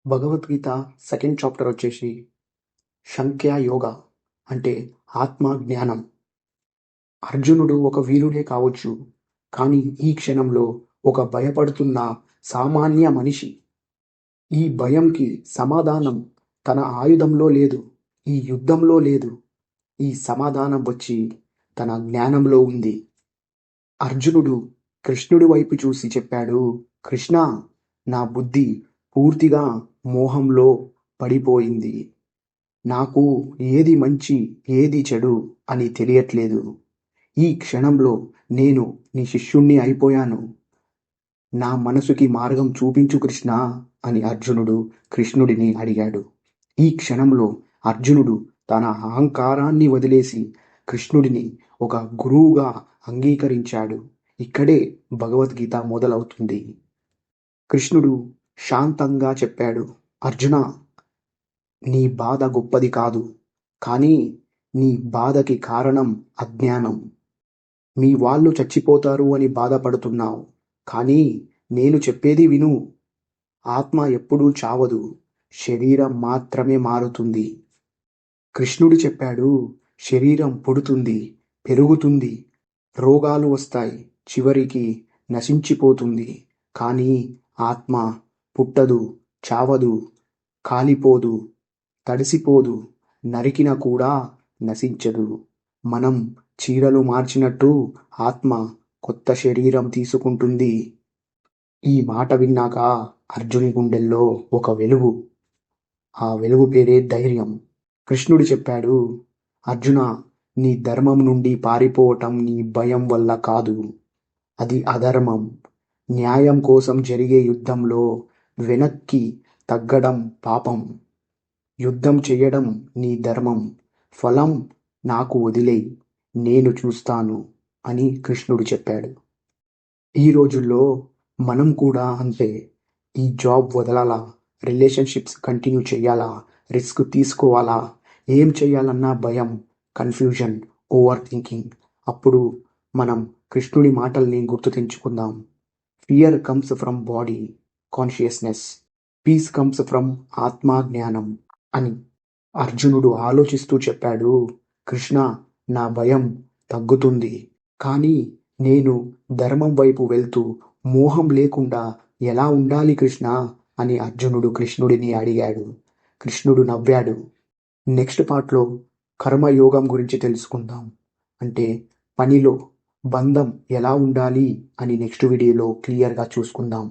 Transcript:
Bhagavad Gita second chapter వచ్చేసి సంఖ్యా యోగ అంటే ఆత్మ జ్ఞానం. అర్జునుడు ఒక వీరుడే కావచ్చు, కానీ ఈ క్షణంలో ఒక భయపడుతున్న సామాన్య మనిషి. ఈ భయంకి సమాధానం తన ఆయుధంలో లేదు, ఈ యుద్ధంలో లేదు. ఈ సమాధానం వచ్చి తన జ్ఞానంలో ఉంది. అర్జునుడు కృష్ణుడి వైపు చూసి చెప్పాడు, కృష్ణ, నా బుద్ధి పూర్తిగా మోహంలో పడిపోయింది. నాకు ఏది మంచి ఏది చెడు అని తెలియట్లేదు. ఈ క్షణంలో నేను నీ శిష్యుణ్ణి అయిపోయాను. నా మనసుకి మార్గం చూపించు కృష్ణ అని అర్జునుడు కృష్ణుడిని అడిగాడు. ఈ క్షణంలో అర్జునుడు తన అహంకారాన్ని వదిలేసి కృష్ణుడిని ఒక గురువుగా అంగీకరించాడు. ఇక్కడే భగవద్గీత మొదలవుతుంది. కృష్ణుడు శాంతంగా చెప్పాడు, అర్జున, నీ బాధ గొప్పది కాదు, కానీ నీ బాధకి కారణం అజ్ఞానం. మీ వాళ్ళు చచ్చిపోతారు అని బాధపడుతున్నావు, కానీ నేను చెప్పేది విను. ఆత్మ ఎప్పుడూ చావదు, శరీరం మాత్రమే మారుతుంది. కృష్ణుడు చెప్పాడు, శరీరం పుడుతుంది, పెరుగుతుంది, రోగాలు వస్తాయి, చివరికి నశించిపోతుంది. కానీ ఆత్మ పుట్టదు, చావదు, కాలిపోదు, తడిసిపోదు, నరికిన కూడా నశించదు. మనం చీరలు మార్చినట్టు ఆత్మ కొత్త శరీరం తీసుకుంటుంది. ఈ మాట విన్నాక అర్జుని గుండెల్లో ఒక వెలుగు. ఆ వెలుగు పేరే ధైర్యం. కృష్ణుడు చెప్పాడు, అర్జున, నీ ధర్మం నుండి పారిపోవటం నీ భయం వల్ల కాదు, అది అధర్మం. న్యాయం కోసం జరిగే యుద్ధంలో వెనక్కి తగ్గడం పాపం. యుద్ధం చెయ్యడం నీ ధర్మం. ఫలం నాకు వదిలేయ్, నేను చూస్తాను అని కృష్ణుడు చెప్పాడు. ఈ రోజుల్లో మనం కూడా అంతే. ఈ జాబ్ వదలాలా, రిలేషన్షిప్స్ కంటిన్యూ చేయాలా, రిస్క్ తీసుకోవాలా, ఏం చేయాలన్నా భయం, కన్ఫ్యూజన్, ఓవర్ థింకింగ్. అప్పుడు మనం కృష్ణుడి మాటల్ని గుర్తు తెంచుకుందాం. Fear comes from body consciousness, peace comes from atma jnanam అని అర్జునుడు ఆలోచిస్తూ చెప్పాడు, కృష్ణ, నా భయం తగ్గుతుంది, కానీ నేను ధర్మం వైపు వెళ్తూ మోహం లేకుండా ఎలా ఉండాలి కృష్ణ అని అర్జునుడు కృష్ణుడిని అడిగాడు. కృష్ణుడు నవ్వాడు. నెక్స్ట్ పార్ట్లో కర్మయోగం గురించి తెలుసుకుందాం. అంటే పనిలో బంధం ఎలా ఉండాలి అని నెక్స్ట్ వీడియోలో క్లియర్గా చూసుకుందాం.